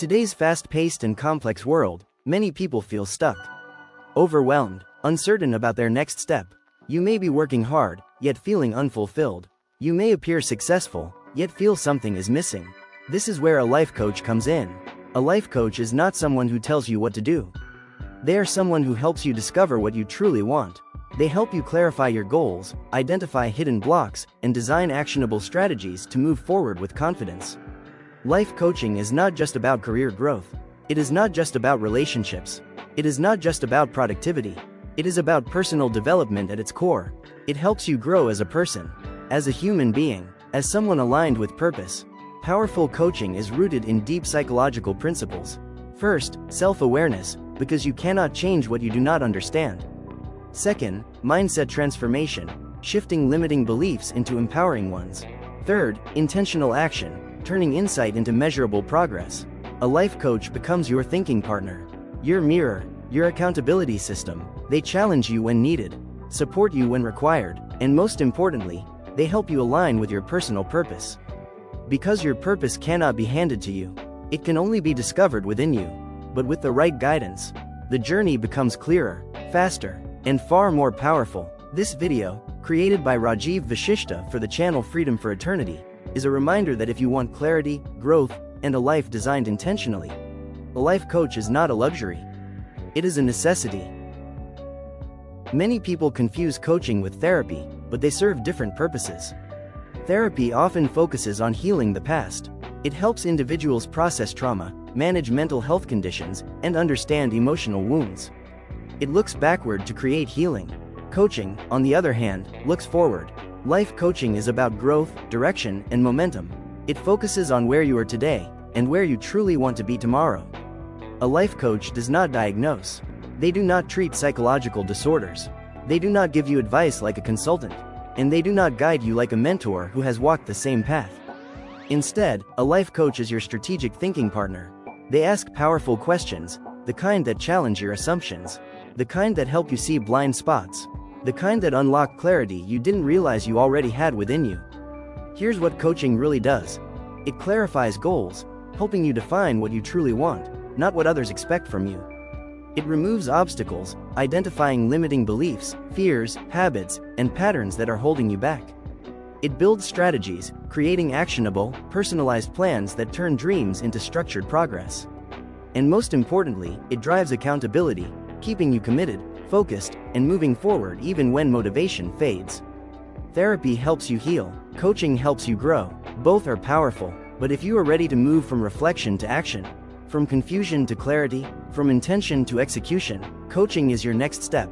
today's fast-paced and complex world, many people feel stuck, overwhelmed, uncertain about their next step. You may be working hard, yet feeling unfulfilled. You may appear successful, yet feel something is missing. This is where a life coach comes in. A life coach is not someone who tells you what to do. They are someone who helps you discover what you truly want. They help you clarify your goals, identify hidden blocks, and design actionable strategies to move forward with confidence. Life coaching is not just about career growth. It is not just about relationships. It is not just about productivity. It is about personal development at its core. It helps you grow as a person, as a human being, as someone aligned with purpose. Powerful coaching is rooted in deep psychological principles. First, self-awareness, because you cannot change what you do not understand. Second, mindset transformation, shifting limiting beliefs into empowering ones. Third, intentional action, turning insight into measurable progress. A life coach becomes your thinking partner, your mirror, your accountability system. They challenge you when needed, support you when required, and most importantly, they help you align with your personal purpose. Because your purpose cannot be handed to you, it can only be discovered within you. But with the right guidance, the journey becomes clearer, faster, and far more powerful. This video, created by Rajeev Vashista for the channel Freedom for Eternity, is a reminder that if you want clarity, growth, and a life designed intentionally, a life coach is not a luxury. It is a necessity. Many people confuse coaching with therapy, but they serve different purposes. Therapy often focuses on healing the past. It helps individuals process trauma, manage mental health conditions, and understand emotional wounds. It looks backward to create healing. Coaching, on the other hand, looks forward. Life coaching is about growth, direction, and momentum. It focuses on where you are today, and where you truly want to be tomorrow. A life coach does not diagnose. They do not treat psychological disorders. They do not give you advice like a consultant. And they do not guide you like a mentor who has walked the same path. Instead, a life coach is your strategic thinking partner. They ask powerful questions, the kind that challenge your assumptions, the kind that help you see blind spots, the kind that unlock clarity you didn't realize you already had within you. Here's what coaching really does. It clarifies goals, helping you define what you truly want, not what others expect from you. It removes obstacles, identifying limiting beliefs, fears, habits, and patterns that are holding you back. It builds strategies, creating actionable, personalized plans that turn dreams into structured progress. And most importantly, it drives accountability, keeping you committed, focused, and moving forward even when motivation fades. Therapy helps you heal, coaching helps you grow. Both are powerful, but if you are ready to move from reflection to action, from confusion to clarity, from intention to execution, coaching is your next step.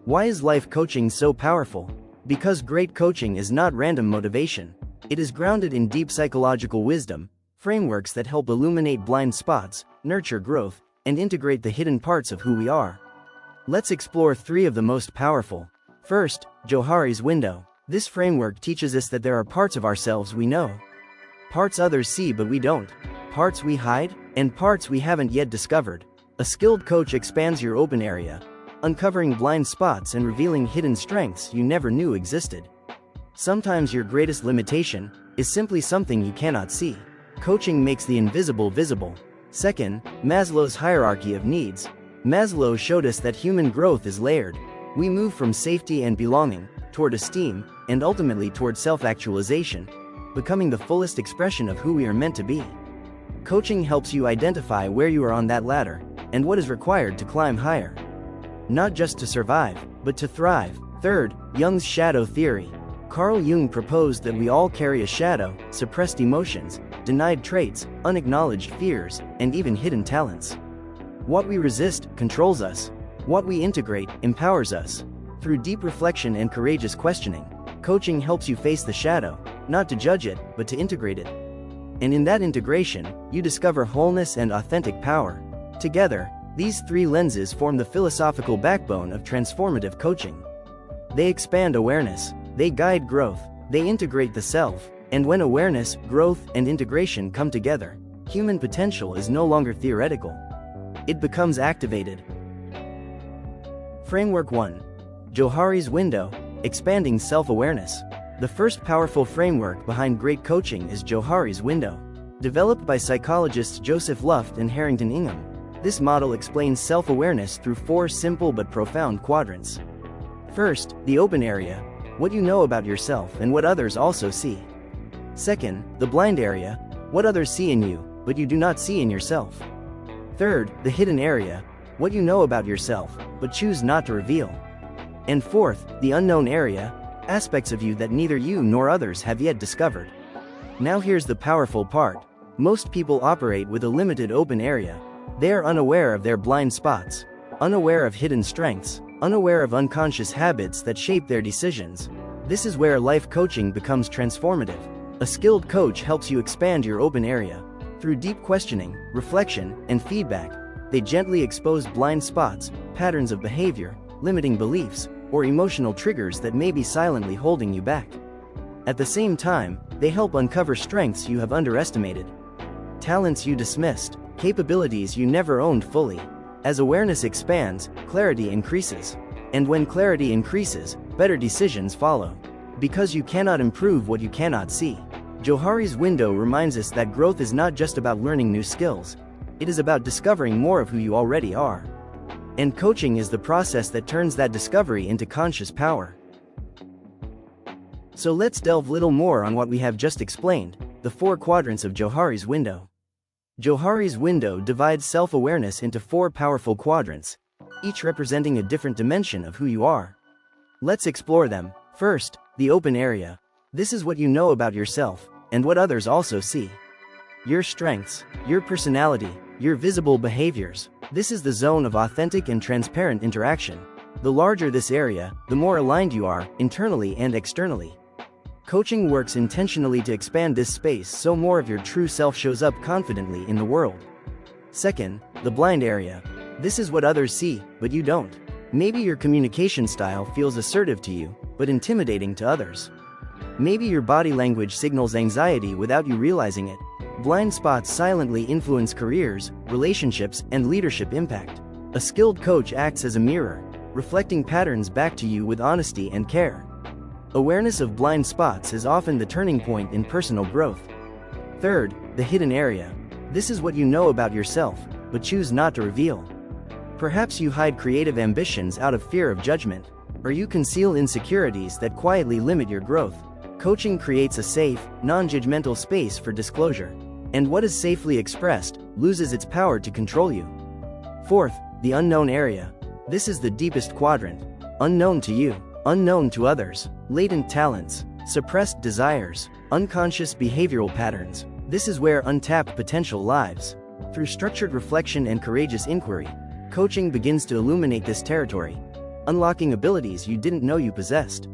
Why is life coaching so powerful? Because great coaching is not random motivation. It is grounded in deep psychological wisdom, frameworks that help illuminate blind spots, nurture growth, and integrate the hidden parts of who we are. Let's explore 3 of the most powerful. First, Johari's Window. This framework teaches us that there are parts of ourselves we know, parts others see but we don't, parts we hide, and parts we haven't yet discovered. A skilled coach expands your open area, uncovering blind spots and revealing hidden strengths you never knew existed. Sometimes your greatest limitation is simply something you cannot see. Coaching makes the invisible visible. Second, Maslow's hierarchy of needs. Maslow showed us that human growth is layered. We move from safety and belonging, toward esteem, and ultimately toward self-actualization, becoming the fullest expression of who we are meant to be. Coaching helps you identify where you are on that ladder, and what is required to climb higher. Not just to survive, but to thrive. Third, Jung's Shadow Theory. Carl Jung proposed that we all carry a shadow, suppressed emotions, denied traits, unacknowledged fears, and even hidden talents. What we resist controls us. What we integrate empowers us. Through deep reflection and courageous questioning, coaching helps you face the shadow, not to judge it, but to integrate it. And in that integration, you discover wholeness and authentic power. Together, these 3 lenses form the philosophical backbone of transformative coaching. They expand awareness, they guide growth, they integrate the self, and when awareness, growth, and integration come together, human potential is no longer theoretical. It becomes activated. Framework 1. Johari's Window, Expanding Self-Awareness. The first powerful framework behind great coaching is Johari's Window. Developed by psychologists Joseph Luft and Harrington Ingham, this model explains self-awareness through 4 simple but profound quadrants. First, the open area, what you know about yourself and what others also see. Second, the blind area, what others see in you, but you do not see in yourself. Third, the hidden area, what you know about yourself, but choose not to reveal. And fourth, the unknown area, aspects of you that neither you nor others have yet discovered. Now here's the powerful part. Most people operate with a limited open area. They are unaware of their blind spots, unaware of hidden strengths, unaware of unconscious habits that shape their decisions. This is where life coaching becomes transformative. A skilled coach helps you expand your open area. Through deep questioning, reflection, and feedback, they gently expose blind spots, patterns of behavior, limiting beliefs, or emotional triggers that may be silently holding you back. At the same time, they help uncover strengths you have underestimated, talents you dismissed, capabilities you never owned fully. As awareness expands, clarity increases. And when clarity increases, better decisions follow. Because you cannot improve what you cannot see. Johari's Window reminds us that growth is not just about learning new skills. It is about discovering more of who you already are. And coaching is the process that turns that discovery into conscious power. So let's delve a little more on what we have just explained, the 4 quadrants of Johari's Window. Johari's Window divides self-awareness into 4 powerful quadrants, each representing a different dimension of who you are. Let's explore them. First, the open area. This is what you know about yourself, and what others also see. Your strengths, your personality, your visible behaviors. This is the zone of authentic and transparent interaction. The larger this area, the more aligned you are, internally and externally. Coaching works intentionally to expand this space so more of your true self shows up confidently in the world. Second, the blind area. This is what others see, but you don't. Maybe your communication style feels assertive to you, but intimidating to others. Maybe your body language signals anxiety without you realizing it. Blind spots silently influence careers, relationships, and leadership impact. A skilled coach acts as a mirror, reflecting patterns back to you with honesty and care. Awareness of blind spots is often the turning point in personal growth. Third, the hidden area. This is what you know about yourself, but choose not to reveal. Perhaps you hide creative ambitions out of fear of judgment, or you conceal insecurities that quietly limit your growth. Coaching creates a safe, non-judgmental space for disclosure, and what is safely expressed loses its power to control you. Fourth, the unknown area. This is the deepest quadrant. Unknown to you, unknown to others. Latent talents, suppressed desires, unconscious behavioral patterns. This is where untapped potential lies. Through structured reflection and courageous inquiry, coaching begins to illuminate this territory, unlocking abilities you didn't know you possessed.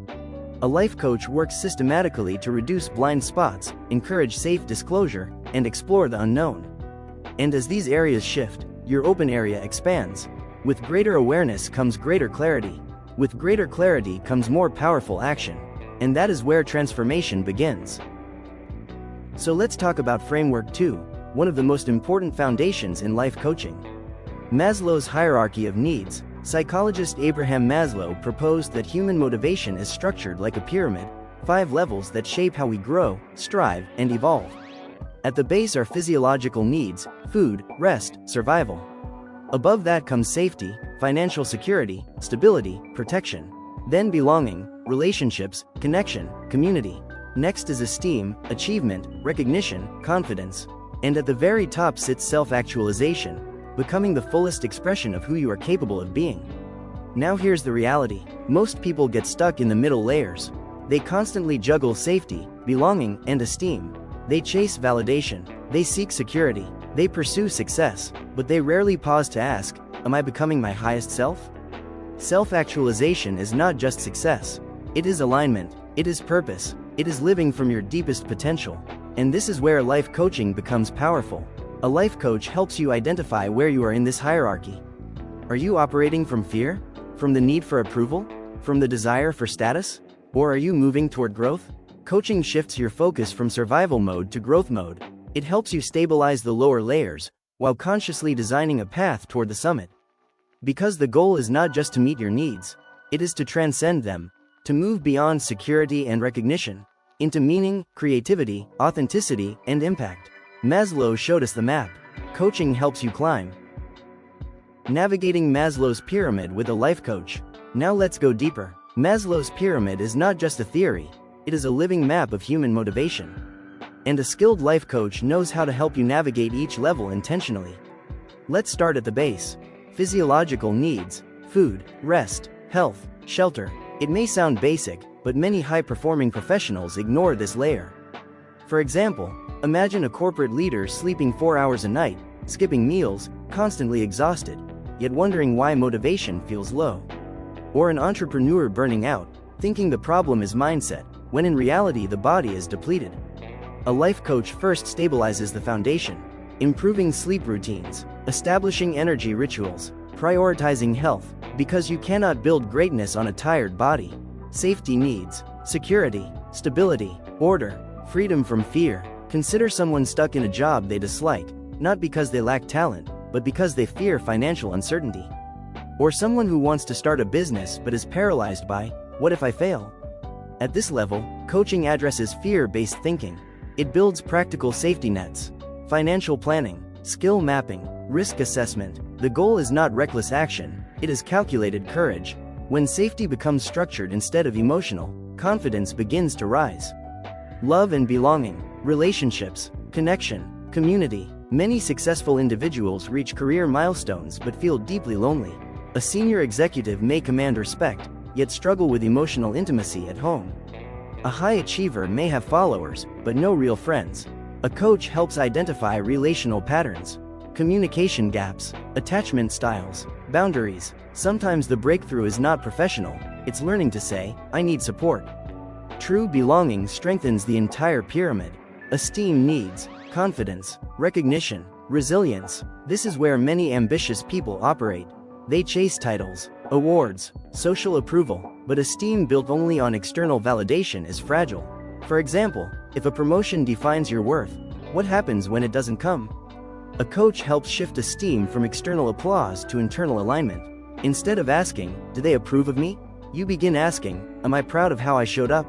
A life coach works systematically to reduce blind spots, encourage safe disclosure, and explore the unknown. And as these areas shift, your open area expands. With greater awareness comes greater clarity. With greater clarity comes more powerful action. And that is where transformation begins. So let's talk about Framework 2, one of the most important foundations in life coaching. Maslow's hierarchy of needs. Psychologist Abraham Maslow proposed that human motivation is structured like a pyramid, 5 levels that shape how we grow, strive, and evolve. At the base are physiological needs: food, rest, survival. Above that comes safety, financial security, stability, protection. Then belonging, relationships, connection, community. Next is esteem, achievement, recognition, confidence. And at the very top sits self-actualization, becoming the fullest expression of who you are capable of being. Now here's the reality. Most people get stuck in the middle layers. They constantly juggle safety, belonging, and esteem. They chase validation. They seek security. They pursue success, but they rarely pause to ask, am I becoming my highest self? Self-actualization is not just success. It is alignment. It is purpose. It is living from your deepest potential. And this is where life coaching becomes powerful. A life coach helps you identify where you are in this hierarchy. Are you operating from fear? From the need for approval? From the desire for status? Or are you moving toward growth? Coaching shifts your focus from survival mode to growth mode. It helps you stabilize the lower layers, while consciously designing a path toward the summit. Because the goal is not just to meet your needs, it is to transcend them, to move beyond security and recognition, into meaning, creativity, authenticity, and impact. Maslow showed us the map. Coaching helps you climb. Navigating Maslow's pyramid with a life coach. Now let's go deeper. Maslow's pyramid is not just a theory, it is a living map of human motivation. And a skilled life coach knows how to help you navigate each level intentionally. Let's start at the base. Physiological needs: food, rest, health, shelter. It may sound basic, but many high-performing professionals ignore this layer. For example, imagine a corporate leader sleeping 4 hours a night, skipping meals, constantly exhausted, yet wondering why motivation feels low. Or an entrepreneur burning out, thinking the problem is mindset, when in reality the body is depleted. A life coach first stabilizes the foundation, improving sleep routines, establishing energy rituals, prioritizing health, because you cannot build greatness on a tired body. Safety needs: security, stability, order, freedom from fear. Consider someone stuck in a job they dislike, not because they lack talent, but because they fear financial uncertainty. Or someone who wants to start a business but is paralyzed by, what if I fail? At this level, coaching addresses fear-based thinking. It builds practical safety nets, financial planning, skill mapping, risk assessment. The goal is not reckless action, it is calculated courage. When safety becomes structured instead of emotional, confidence begins to rise. Love and belonging, relationships, connection, community. Many successful individuals reach career milestones but feel deeply lonely. A senior executive may command respect, yet struggle with emotional intimacy at home. A high achiever may have followers, but no real friends. A coach helps identify relational patterns, communication gaps, attachment styles, boundaries. Sometimes the breakthrough is not professional, it's learning to say, I need support. True belonging strengthens the entire pyramid. Esteem needs confidence, recognition, resilience. This is where many ambitious people operate. They chase titles, awards, social approval, but esteem built only on external validation is fragile. For example, if a promotion defines your worth, what happens when it doesn't come? A coach helps shift esteem from external applause to internal alignment. Instead of asking, do they approve of me? You begin asking, am I proud of how I showed up?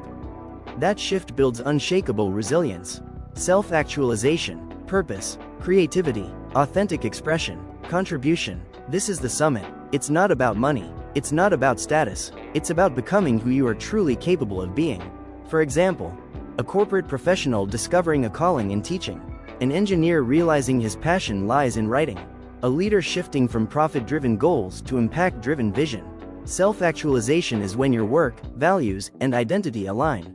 That shift builds unshakable resilience. Self-actualization, purpose, creativity, authentic expression, contribution. This is the summit. It's not about money. It's not about status. It's about becoming who you are truly capable of being. For example, a corporate professional discovering a calling in teaching. An engineer realizing his passion lies in writing. A leader shifting from profit-driven goals to impact-driven vision. Self-actualization is when your work, values, and identity align.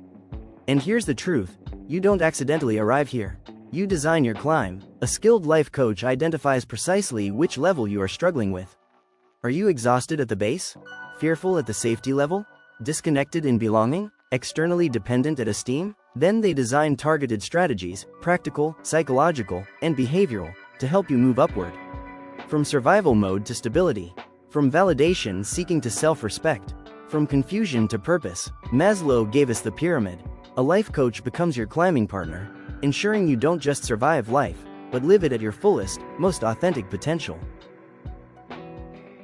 And here's the truth, you don't accidentally arrive here. You design your climb. A skilled life coach identifies precisely which level you are struggling with. Are you exhausted at the base? Fearful at the safety level? Disconnected in belonging? Externally dependent at esteem? Then they design targeted strategies, practical, psychological, and behavioral, to help you move upward. From survival mode to stability. From validation seeking to self-respect. From confusion to purpose. Maslow gave us the pyramid. A life coach becomes your climbing partner, ensuring you don't just survive life, but live it at your fullest, most authentic potential.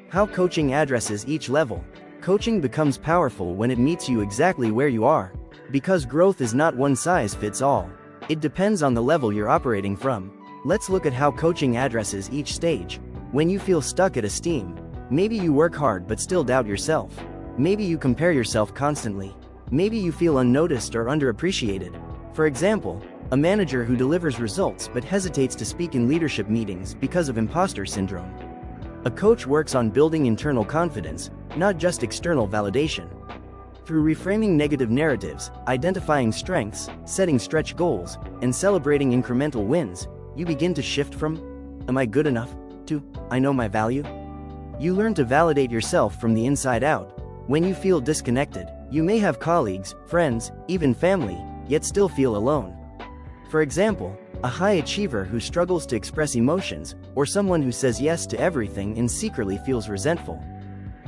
How coaching addresses each level. Coaching becomes powerful when it meets you exactly where you are. Because growth is not one size fits all. It depends on the level you're operating from. Let's look at how coaching addresses each stage. When you feel stuck at esteem, maybe you work hard but still doubt yourself. Maybe you compare yourself constantly. Maybe you feel unnoticed or underappreciated. For example, a manager who delivers results but hesitates to speak in leadership meetings because of imposter syndrome. A coach works on building internal confidence, not just external validation. Through reframing negative narratives, identifying strengths, setting stretch goals, and celebrating incremental wins, you begin to shift from, am I good enough, to, I know my value? You learn to validate yourself from the inside out. When you feel disconnected, you may have colleagues, friends, even family, yet still feel alone. For example, a high achiever who struggles to express emotions, or someone who says yes to everything and secretly feels resentful.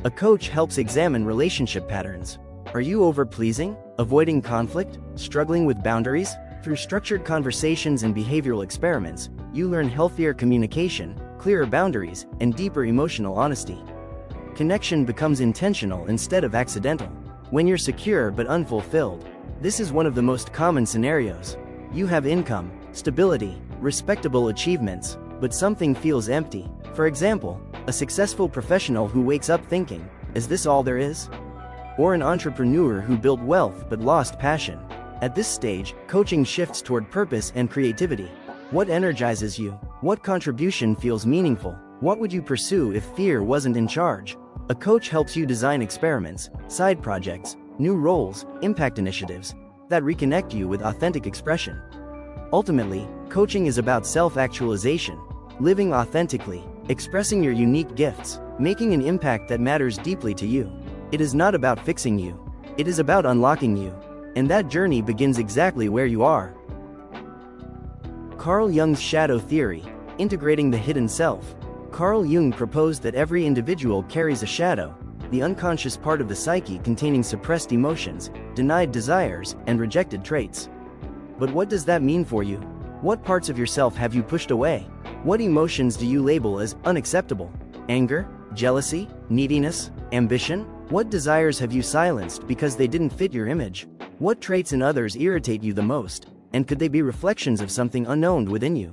A coach helps examine relationship patterns. Are you over-pleasing, avoiding conflict, struggling with boundaries? Through structured conversations and behavioral experiments, you learn healthier communication, clearer boundaries, and deeper emotional honesty. Connection becomes intentional instead of accidental. When you're secure but unfulfilled, this is one of the most common scenarios. You have income, stability, respectable achievements, but something feels empty. For example, a successful professional who wakes up thinking, "Is this all there is?" Or an entrepreneur who built wealth but lost passion. At this stage, coaching shifts toward purpose and creativity. What energizes you? What contribution feels meaningful? What would you pursue if fear wasn't in charge? A coach helps you design experiments, side projects, new roles, impact initiatives that reconnect you with authentic expression. Ultimately, coaching is about self-actualization, living authentically, expressing your unique gifts, making an impact that matters deeply to you. It is not about fixing you. It is about unlocking you. And that journey begins exactly where you are. Carl Jung's Shadow Theory, integrating the hidden self. Carl Jung proposed that every individual carries a shadow, the unconscious part of the psyche containing suppressed emotions, denied desires, and rejected traits. But what does that mean for you? What parts of yourself have you pushed away? What emotions do you label as unacceptable? Anger, jealousy, neediness, ambition? What desires have you silenced because they didn't fit your image? What traits in others irritate you the most, and could they be reflections of something unknown within you?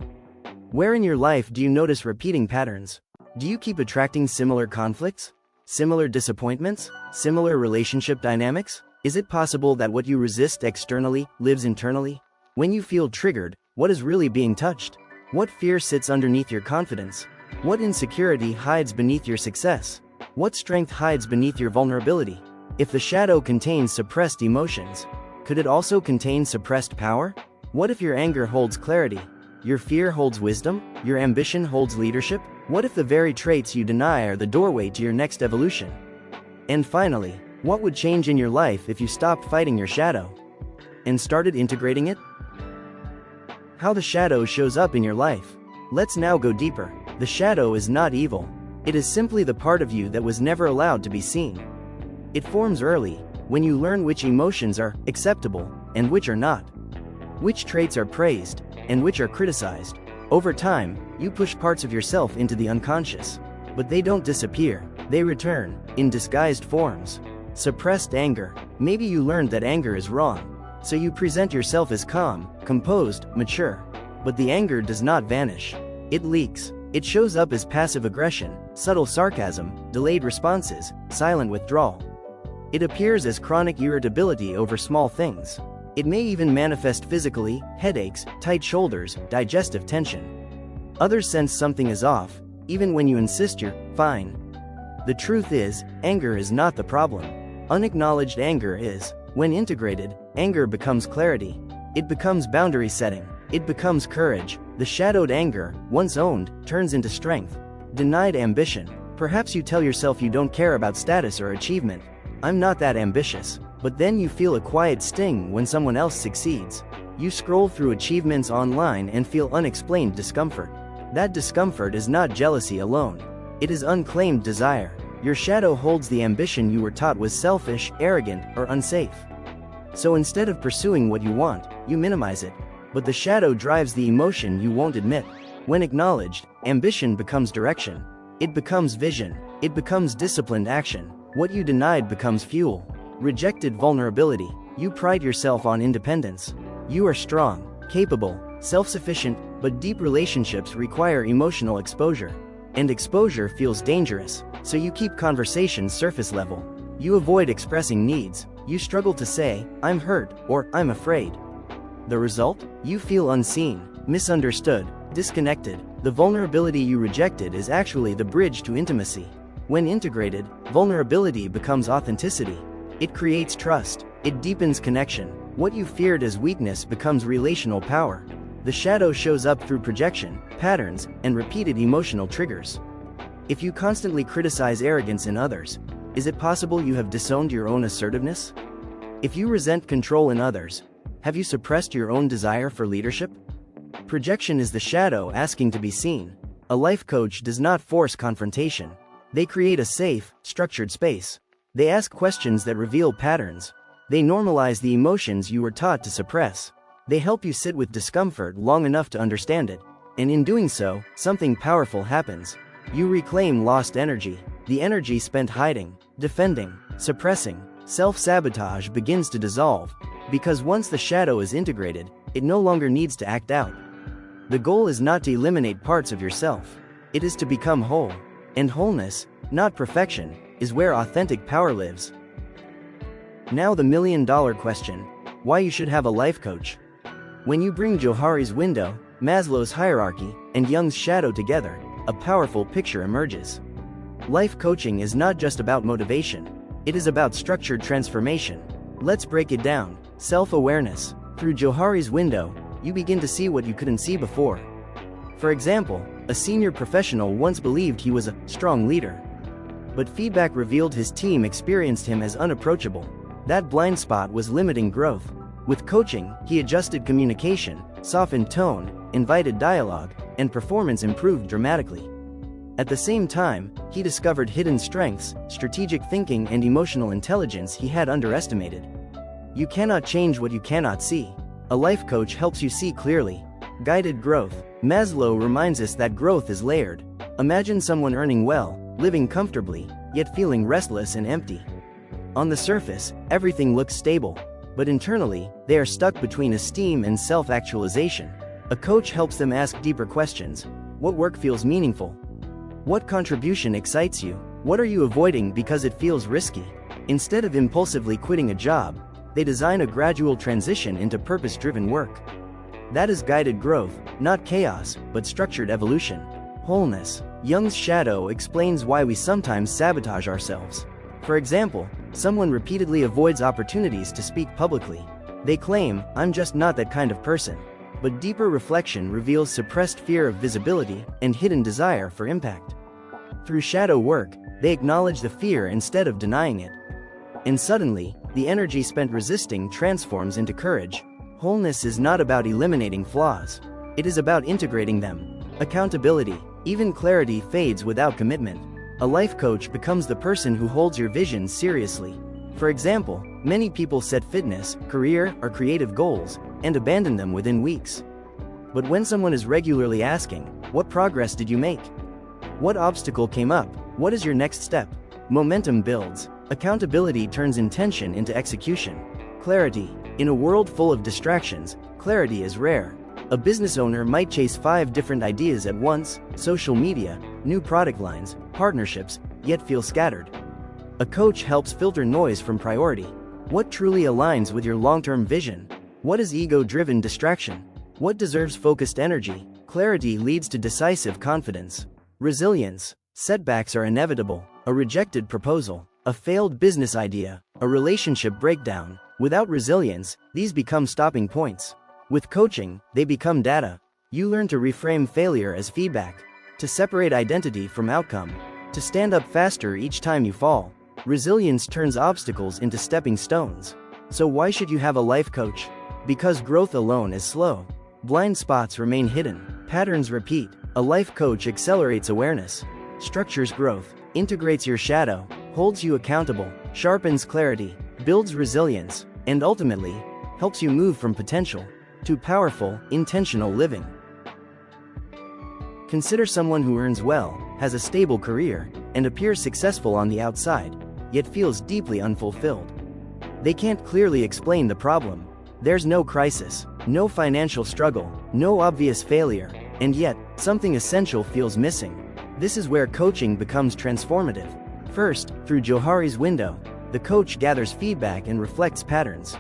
Where in your life do you notice repeating patterns? Do you keep attracting similar conflicts? Similar disappointments? Similar relationship dynamics? Is it possible that what you resist externally lives internally? When you feel triggered, what is really being touched? What fear sits underneath your confidence? What insecurity hides beneath your success? What strength hides beneath your vulnerability? If the shadow contains suppressed emotions, could it also contain suppressed power? What if your anger holds clarity? Your fear holds wisdom? Your ambition holds leadership? What if the very traits you deny are the doorway to your next evolution? And finally, what would change in your life if you stopped fighting your shadow and started integrating it? How the shadow shows up in your life. Let's now go deeper. The shadow is not evil. It is simply the part of you that was never allowed to be seen. It forms early, when you learn which emotions are acceptable and which are not, which traits are praised and which are criticized. Over time, you push parts of yourself into the unconscious, but they don't disappear, they return, in disguised forms. Suppressed anger. Maybe you learned that anger is wrong, so you present yourself as calm, composed, mature. But the anger does not vanish. It leaks. It shows up as passive aggression, subtle sarcasm, delayed responses, silent withdrawal. It appears as chronic irritability over small things. It may even manifest physically, headaches, tight shoulders, digestive tension. Others sense something is off, even when you insist you're fine. The truth is, anger is not the problem. Unacknowledged anger is. When integrated, anger becomes clarity. It becomes boundary setting. It becomes courage. The shadowed anger, once owned, turns into strength. Denied ambition. Perhaps you tell yourself you don't care about status or achievement. I'm not that ambitious. But then you feel a quiet sting when someone else succeeds. You scroll through achievements online and feel unexplained discomfort. That discomfort is not jealousy alone. It is unclaimed desire. Your shadow holds the ambition you were taught was selfish, arrogant, or unsafe. So instead of pursuing what you want, you minimize it. But the shadow drives the emotion you won't admit. When acknowledged, ambition becomes direction. It becomes vision. It becomes disciplined action. What you denied becomes fuel. Rejected vulnerability. You pride yourself on independence. You are strong, capable, self-sufficient, but deep relationships require emotional exposure. And exposure feels dangerous, so you keep conversations surface level. You avoid expressing needs. You struggle to say, "I'm hurt," or "I'm afraid." The result? You feel unseen, misunderstood, disconnected. The vulnerability you rejected is actually the bridge to intimacy. When integrated, vulnerability becomes authenticity. It creates trust. It deepens connection. What you feared as weakness becomes relational power. The shadow shows up through projection, patterns, and repeated emotional triggers. If you constantly criticize arrogance in others, is it possible you have disowned your own assertiveness? If you resent control in others, have you suppressed your own desire for leadership? Projection is the shadow asking to be seen. A life coach does not force confrontation. They create a safe, structured space. They ask questions that reveal patterns. They normalize the emotions you were taught to suppress. They help you sit with discomfort long enough to understand it. And in doing so, something powerful happens. You reclaim lost energy. The energy spent hiding, defending, suppressing. Self-sabotage begins to dissolve. Because once the shadow is integrated, it no longer needs to act out. The goal is not to eliminate parts of yourself. It is to become whole. And wholeness, not perfection, is where authentic power lives. Now the million-dollar question: why you should have a life coach? When you bring Johari's Window, Maslow's Hierarchy, and Jung's Shadow together, a powerful picture emerges. Life coaching is not just about motivation. It is about structured transformation. Let's break it down. Self-awareness. Through Johari's Window, you begin to see what you couldn't see before. For example, a senior professional once believed he was a strong leader. But feedback revealed his team experienced him as unapproachable. That blind spot was limiting growth. With coaching, he adjusted communication, softened tone, invited dialogue, and performance improved dramatically. At the same time, he discovered hidden strengths, strategic thinking, and emotional intelligence he had underestimated. You cannot change what you cannot see. A life coach helps you see clearly. Guided growth. Maslow reminds us that growth is layered. Imagine someone earning well, living comfortably, yet feeling restless and empty. On the surface, everything looks stable, but internally, they are stuck between esteem and self-actualization. A coach helps them ask deeper questions. What work feels meaningful? What contribution excites you? What are you avoiding because it feels risky? Instead of impulsively quitting a job, they design a gradual transition into purpose-driven work. That is guided growth, not chaos, but structured evolution. Wholeness. Jung's Shadow explains why we sometimes sabotage ourselves. For example, someone repeatedly avoids opportunities to speak publicly. They claim, "I'm just not that kind of person." But deeper reflection reveals suppressed fear of visibility and hidden desire for impact. Through shadow work, they acknowledge the fear instead of denying it. And suddenly, the energy spent resisting transforms into courage. Wholeness is not about eliminating flaws. It is about integrating them. Accountability. Even clarity fades without commitment. A life coach becomes the person who holds your vision seriously. For example, many people set fitness, career, or creative goals, and abandon them within weeks. But when someone is regularly asking, "What progress did you make? What obstacle came up? What is your next step?" momentum builds. Accountability turns intention into execution. Clarity. In a world full of distractions, clarity is rare. A business owner might chase 5 different ideas at once: social media, new product lines, partnerships, yet feel scattered. A coach helps filter noise from priority. What truly aligns with your long-term vision? What is ego-driven distraction? What deserves focused energy? Clarity leads to decisive confidence. Resilience. Setbacks are inevitable. A rejected proposal, a failed business idea, a relationship breakdown. Without resilience, these become stopping points. With coaching, they become data. You learn to reframe failure as feedback, to separate identity from outcome, to stand up faster each time you fall. Resilience turns obstacles into stepping stones. So why should you have a life coach? Because growth alone is slow. Blind spots remain hidden. Patterns repeat. A life coach accelerates awareness, structures growth, integrates your shadow, holds you accountable, sharpens clarity, builds resilience, and ultimately, helps you move from potential to powerful, intentional living. Consider someone who earns well, has a stable career, and appears successful on the outside, yet feels deeply unfulfilled. They can't clearly explain the problem. There's no crisis, no financial struggle, no obvious failure, and yet, something essential feels missing. This is where coaching becomes transformative. First, through Johari's Window, the coach gathers feedback and reflects patterns.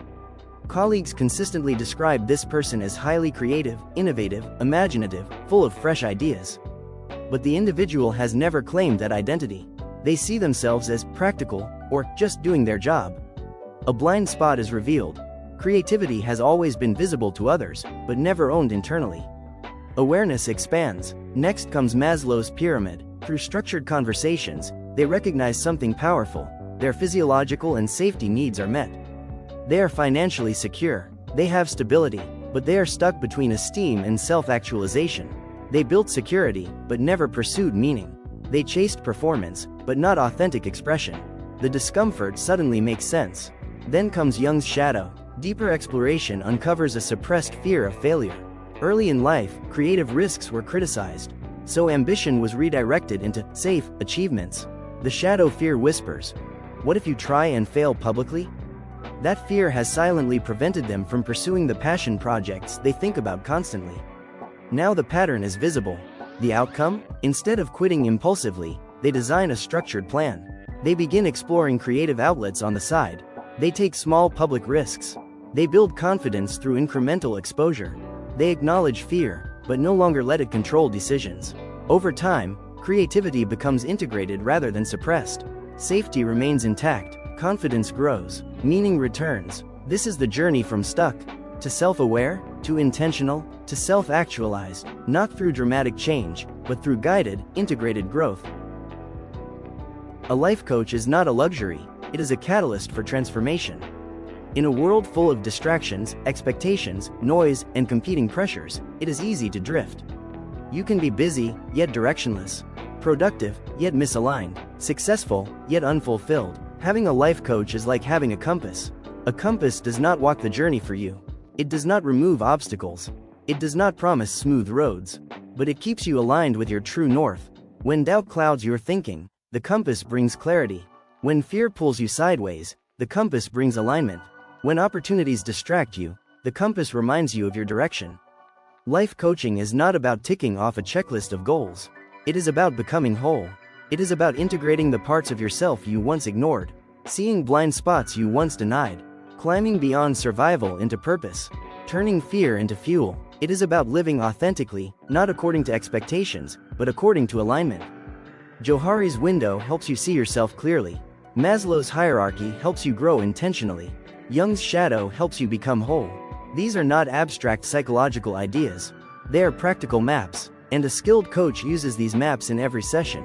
Colleagues consistently describe this person as highly creative, innovative, imaginative, full of fresh ideas. But the individual has never claimed that identity. They see themselves as practical, or just doing their job. A blind spot is revealed. Creativity has always been visible to others, but never owned internally. Awareness expands. Next comes Maslow's pyramid. Through structured conversations, they recognize something powerful. Their physiological and safety needs are met. They are financially secure. They have stability, but they are stuck between esteem and self-actualization. They built security, but never pursued meaning. They chased performance, but not authentic expression. The discomfort suddenly makes sense. Then comes Jung's Shadow. Deeper exploration uncovers a suppressed fear of failure. Early in life, creative risks were criticized, so ambition was redirected into safe achievements. The shadow fear whispers, "What if you try and fail publicly?" That fear has silently prevented them from pursuing the passion projects they think about constantly. Now the pattern is visible. The outcome? Instead of quitting impulsively, they design a structured plan. They begin exploring creative outlets on the side. They take small public risks. They build confidence through incremental exposure. They acknowledge fear, but no longer let it control decisions. Over time, creativity becomes integrated rather than suppressed. Safety remains intact, confidence grows, meaning returns. This is the journey from stuck to self-aware, to intentional, to self-actualized, not through dramatic change, but through guided, integrated growth. A life coach is not a luxury, it is a catalyst for transformation. In a world full of distractions, expectations, noise, and competing pressures, it is easy to drift. You can be busy, yet directionless. Productive, yet misaligned. Successful, yet unfulfilled. Having a life coach is like having a compass. A compass does not walk the journey for you. It does not remove obstacles. It does not promise smooth roads. But it keeps you aligned with your true north. When doubt clouds your thinking, the compass brings clarity. When fear pulls you sideways, the compass brings alignment. When opportunities distract you, the compass reminds you of your direction. Life coaching is not about ticking off a checklist of goals. It is about becoming whole. It is about integrating the parts of yourself you once ignored, seeing blind spots you once denied, climbing beyond survival into purpose, turning fear into fuel. It is about living authentically, not according to expectations, but according to alignment. Johari's Window helps you see yourself clearly. Maslow's Hierarchy helps you grow intentionally. Jung's Shadow helps you become whole. These are not abstract psychological ideas. They are practical maps, and a skilled coach uses these maps in every session,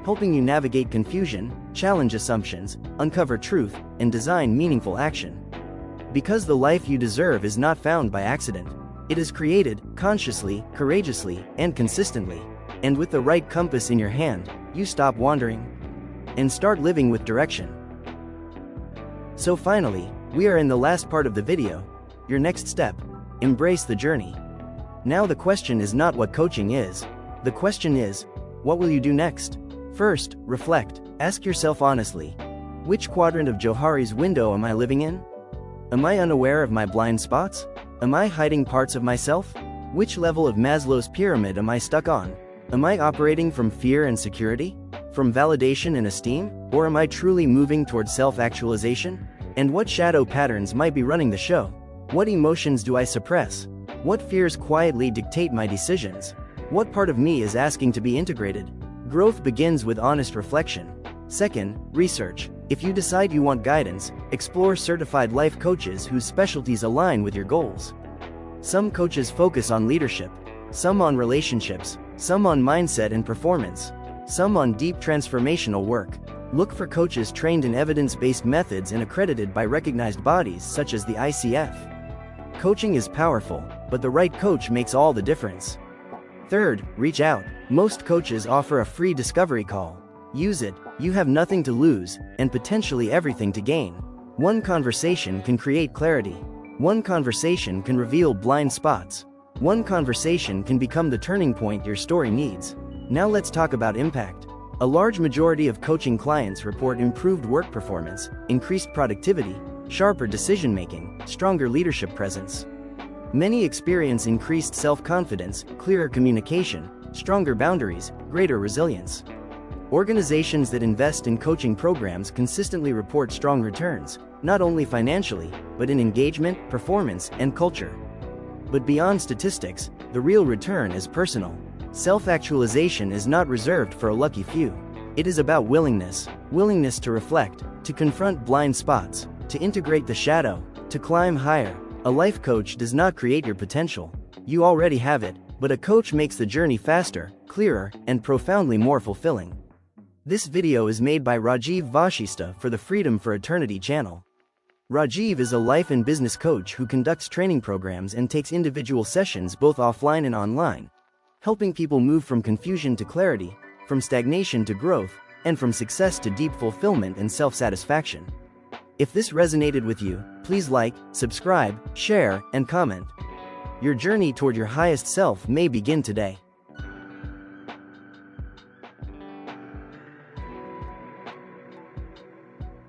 helping you navigate confusion, challenge assumptions, uncover truth, and design meaningful action. Because the life you deserve is not found by accident. It is created, consciously, courageously, and consistently. And with the right compass in your hand, you stop wandering and start living with direction. So finally, we are in the last part of the video. Your next step. Embrace the journey. Now the question is not what coaching is. The question is, what will you do next? First, reflect. Ask yourself honestly. Which quadrant of Johari's window am I living in? Am I unaware of my blind spots? Am I hiding parts of myself? Which level of Maslow's pyramid am I stuck on? Am I operating from fear and security? From validation and esteem? Or am I truly moving towards self-actualization? And what shadow patterns might be running the show? What emotions do I suppress? What fears quietly dictate my decisions? What part of me is asking to be integrated? Growth begins with honest reflection. Second, research. If you decide you want guidance, explore certified life coaches whose specialties align with your goals. Some coaches focus on leadership, some on relationships, some on mindset and performance, some on deep transformational work. Look for coaches trained in evidence-based methods and accredited by recognized bodies such as the ICF. Coaching is powerful, but the right coach makes all the difference. Third, reach out. Most coaches offer a free discovery call. Use it. You have nothing to lose, and potentially everything to gain. One conversation can create clarity. One conversation can reveal blind spots. One conversation can become the turning point your story needs. Now let's talk about impact. A large majority of coaching clients report improved work performance, increased productivity, sharper decision-making, stronger leadership presence. Many experience increased self-confidence, clearer communication, stronger boundaries, greater resilience. Organizations that invest in coaching programs consistently report strong returns, not only financially, but in engagement, performance, and culture. But beyond statistics, the real return is personal. Self-actualization is not reserved for a lucky few. It is about willingness to reflect, to confront blind spots, to integrate the shadow, to climb higher. A life coach does not create your potential. You already have it, but a coach makes the journey faster, clearer, and profoundly more fulfilling. This video is made by Rajeev Vashista for the Freedom for Eternity channel. Rajeev is a life and business coach who conducts training programs and takes individual sessions both offline and online, helping people move from confusion to clarity, from stagnation to growth, and from success to deep fulfillment and self-satisfaction. If this resonated with you, please like, subscribe, share, and comment. Your journey toward your highest self may begin today.